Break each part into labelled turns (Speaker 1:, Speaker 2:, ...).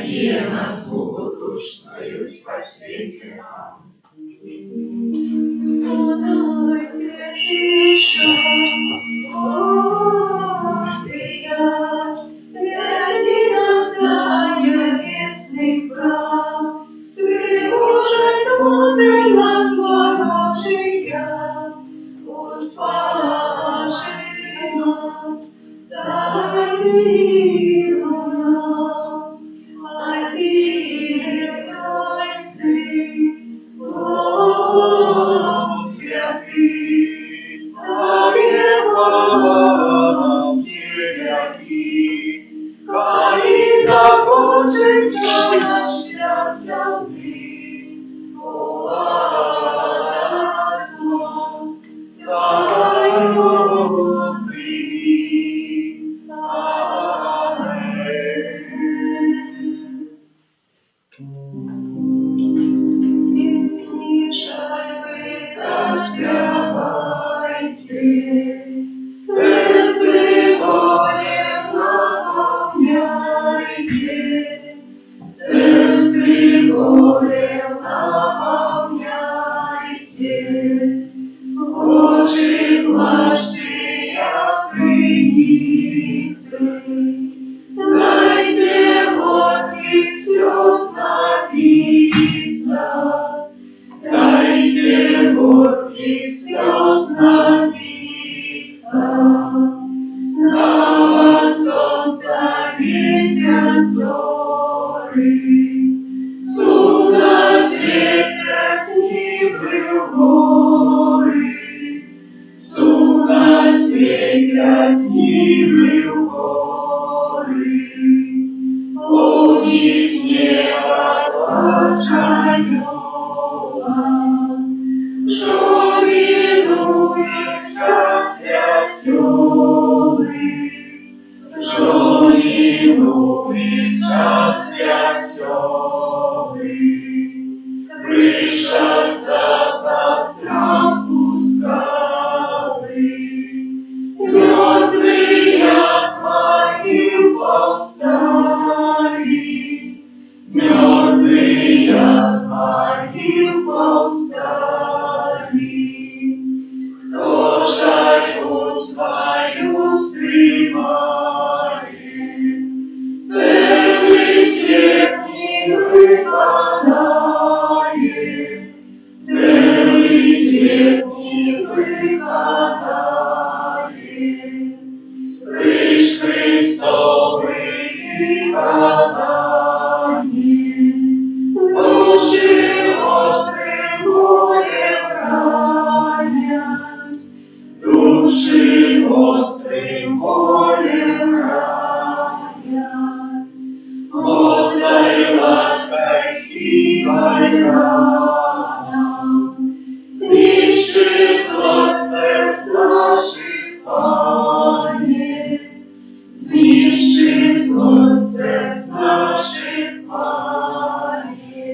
Speaker 1: Є нас богодушною спасителя.
Speaker 2: Найсвятіша Божія, везде настає вісний прав, Ти уже возле нас ворожия, успаши нас, дай силу нам, один Тройцы, Бог святый, Богом святый, коли закончится наш шлях земли, Царство Царю прими. Аминь. Песнишай вы заспевайте, сердце горем наполняйте, сердце горем наполняйте, Божий плачьте, як крыницы, дайте горьких слез напиться, дайте горьких слез напиться. На солнца месяц зоры, сумно светят нивы в горы, сумно светят нивы в горы. Вниз неба зачаёла, что минует час веселый, что минует час веселый. Крышатся со страху скалы, мертвые с могил повстали, мертвые с могил повстали. Кто жару свою стремает, целый свет не выпадает, целый свет не выпадает. Крыш Христовый иконами, души острым горем ранят, души острым горем ранят. Мозгой лаской тихой рядом, сниши зло сердц наших, Пане, сниши зло сердц наших, Пане.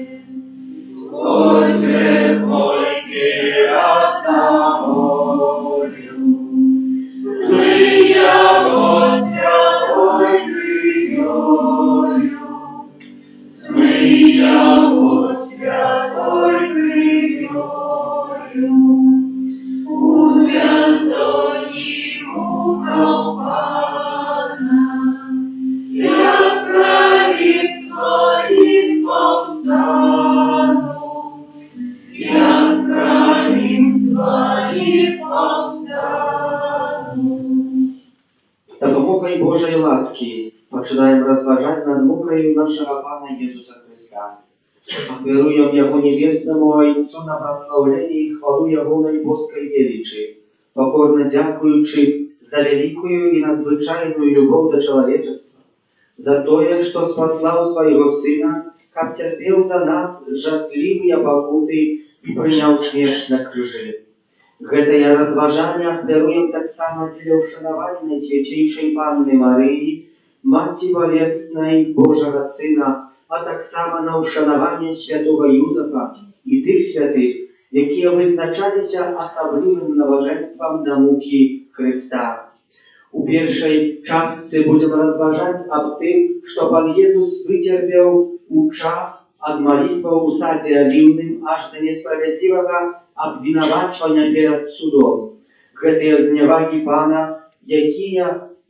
Speaker 2: Господи, Твой пират на волю, злые гостя Твой крылёю, злые гостя Твой крылёю. Увяздони мухом Пана, я с правит своих повстану, я с правит своих повстану.
Speaker 3: З допомогою Божої ласки починаємо розважати над мукою нашого Пана Ісуса Христа. Ахвяруємо Його Небесному Отцу на прославлення і хвалу Його найбоской величі, покорно дякуючи за великую і надзвичайную любов до человечества, за то, що спаслав Своего Сына, как терпел за нас жертвливые покуты и принял смерть на крыже. Гэтае разважанне ахвяруем таксама дзеля ўшанавання Найсвяцейшай Панны Марыі, Маці Болеснай Божага Сына, а таксама на ўшанаванне святого Юзафа і тых святых, якія вызначаліся асаблівым наважэнствам да мукі Хрыста. У pierwszej czasce będziemy rozważać o tym, że Pan Jezus wycierpiał czas od modlitwy u sadzie oliwnym aż do niesprawiedliwego obwinowaczenia przed sudem. Te zniewagi Pana,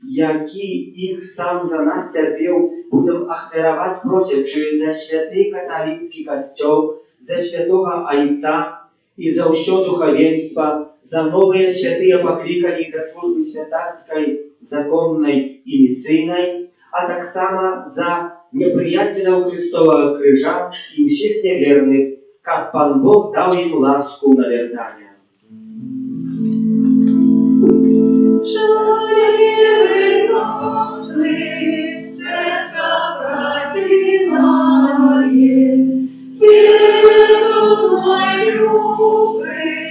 Speaker 3: jaki ich sam za nas cierpiał, będziemy ofiarować prosić, czy za święty katolicki kościół, za świętego Ojca i za все duchowieństwa, za nowe święte poklикanie do służby świętarskiej, zakonnej i misyjnej, a tak samo za nieprzyjaciela Chrystowego krzyża i wszystkich niewiernych, jak Pan Bóg dał im łaskę nawiertania.
Speaker 2: Сердца протинает, Иисус мой любый,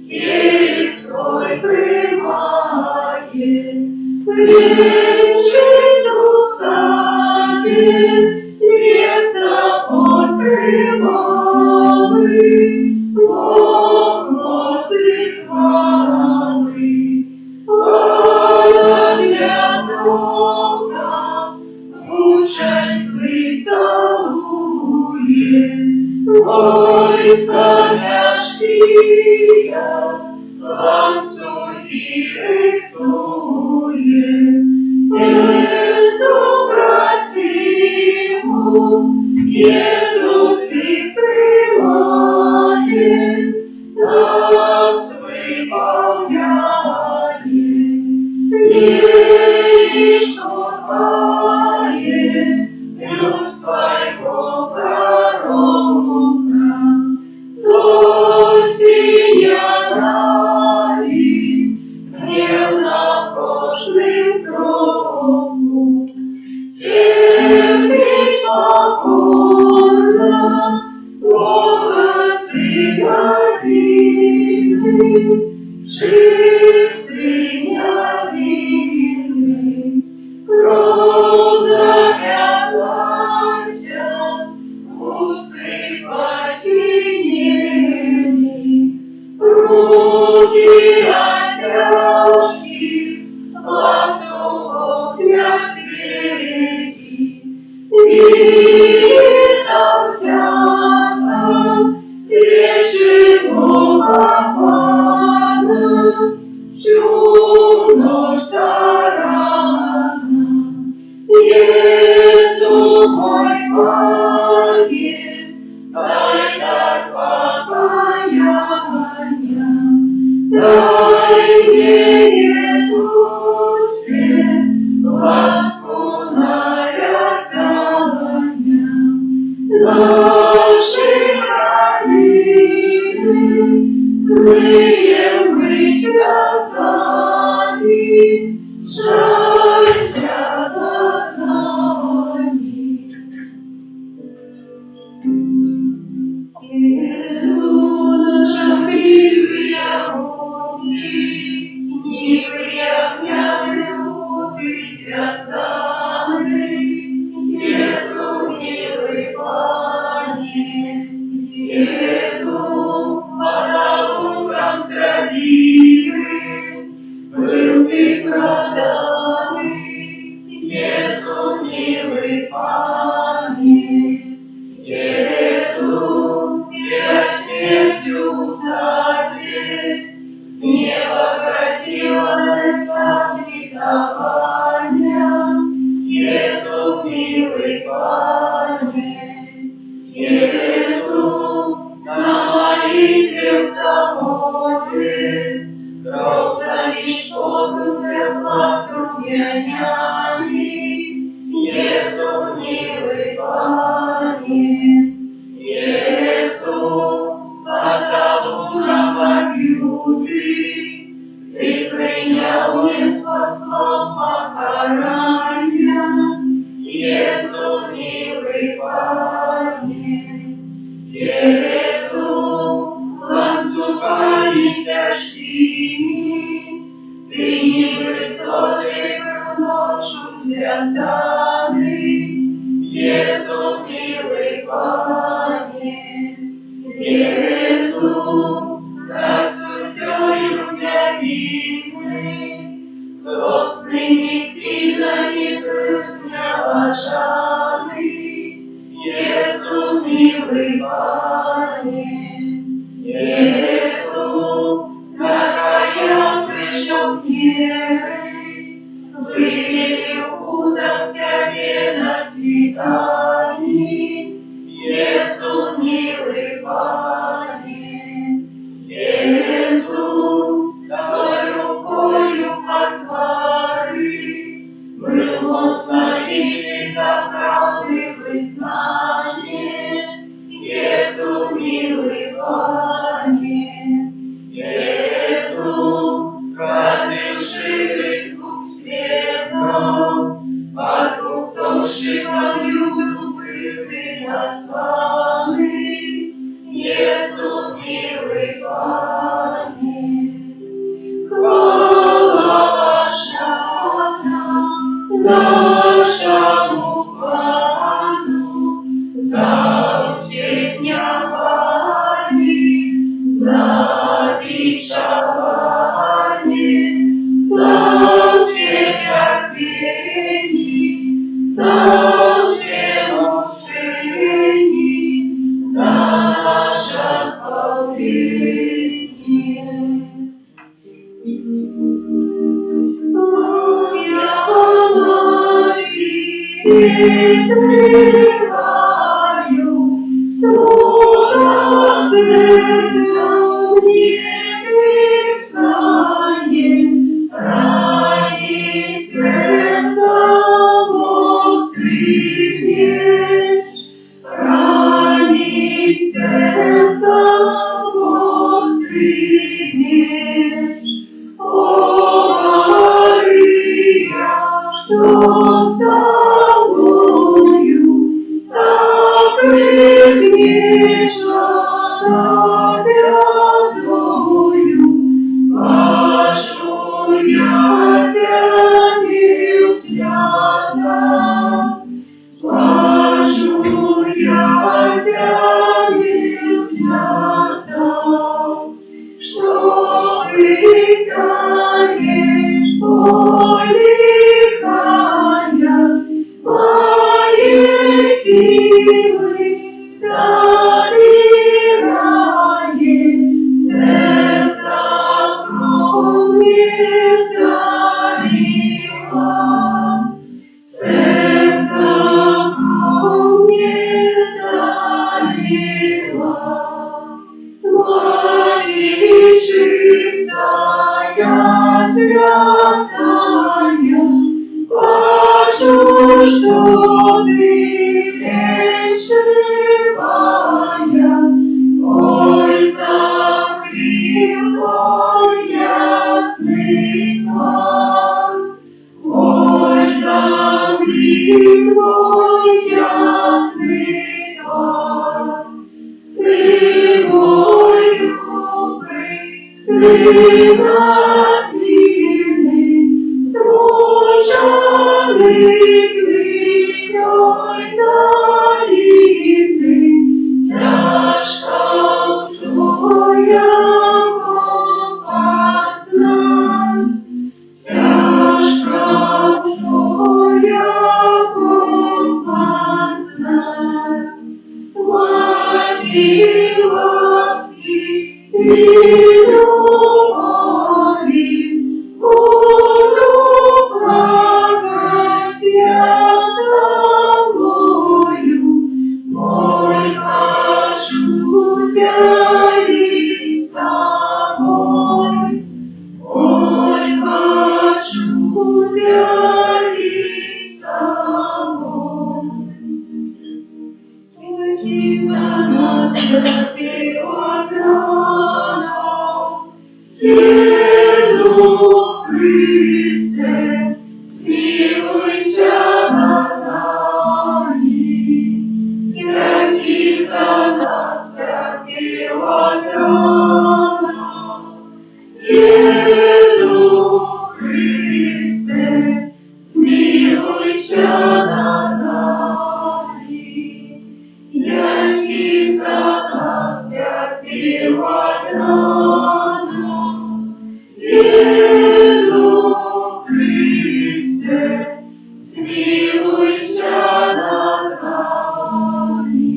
Speaker 2: келих свой примает, причить усадит, венца подкрывалый, Бог моцы хвалы, ой, скользящие, ланцюги рихтує, Ісу братиму, Ісус і приймає, нас виповняє, і штовхає, людського пророка, злостіння навість, гнів на кожним кроку, терпіть покорно, Бога Сина дивний, чистий невинний, кров зап'ятайся, усипайся небі, руки отяжких, ланцюгом святей, вистався нам, речевого Пана, всю ночь старанна. Jesús mój Panie, daj dar покаяння, дай мне, Иисусе, ласку навертания, наши ранены, злые мы связаны, жалься над нами. Иисус, жахливые руки, невыявляют руки связаны, Иисус, милый Пане, Иисус, по залукам справедливый, был ты проданный, Иисус, милый Пане, Иисус, перед смертью усадеб, с неба красивого свидания, Иисус, милый Пане, Иисус, на молитве в самоте, просто лишь Богу тепла струянями, Иисус, милый Пане, Иисус, поцелуем объюты, Ты принял и спасал покарания, Иисус, милый Пане, Иисус, ланцюгами тяжкими, Ты не высоты ношу связанный, Иисус, милый Пане, Иисус, рассудёю невинный, злостный милый Пане, Иисус, какая вышел меры, вывели путом Тебе на свидании, Иисус, милый Пане, Иисус, своей рукою отвори, был мост за правды вызнание, Иисус, милый Пане, Иисус, разреши дух света, вокруг душиком любви названы, Иисус, милый Пане. Хвала ваша нашему Пану, за все снявали, за бичевали, за все терпения, за все мучения, за наше спасение. Изрываю ссора сердца, если знает, ради сердца воскребешь, ради сердца воскребешь. О, Мария, что с тобою, так предвечно рядою, прошу я тебя связать, прошу я тебя связать, что вытаешь полихая, моей силы забирает, сердце кровью зарила, сердце кровью зарила. Матерь чистая, святая, прошу, что ты вечная, ой, закрыл твой ясный твор, ой, закрыл твой ясный твор. Свой любый, святильный, служанный кровью залитый, тяжко чуя познать, тяжко чуя познать. Матерь ласки и любови, буду плакать я с тобою, мой хочу делить с тобой, мой хочу делить с тобой. И за нас терпела рана, Иисус Христе, смилуйся над нами. Яки за нас терпела рана, Иисус Христе, смилуйся над нами. Яки за нас терпела рана, Иисус Христе, смилуйся над нами.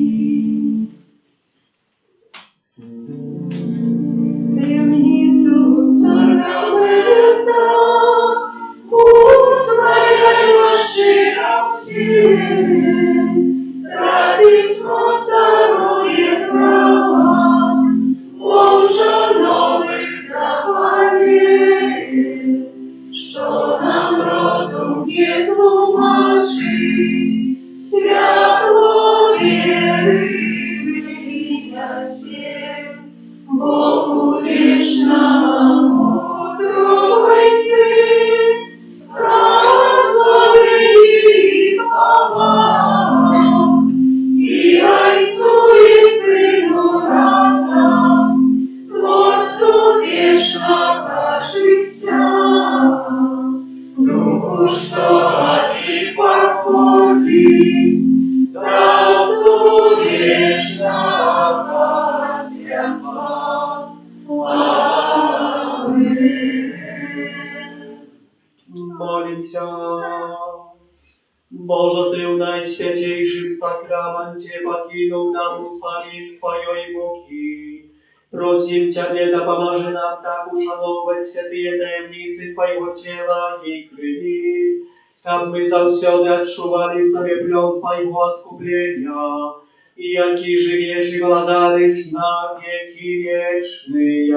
Speaker 2: вечного святла. Аминь.
Speaker 3: Молимся. Боже, Ты в наисвятейшем сакраменте покинул нам успомин Твоей муки. Просим Тебя, да поможи нам так ушановывать святые таємниці Твоего тела и крови, как мы завсёды отчували в себе плен Твоего откупления, и яки живешь и владаешь на веки вечные.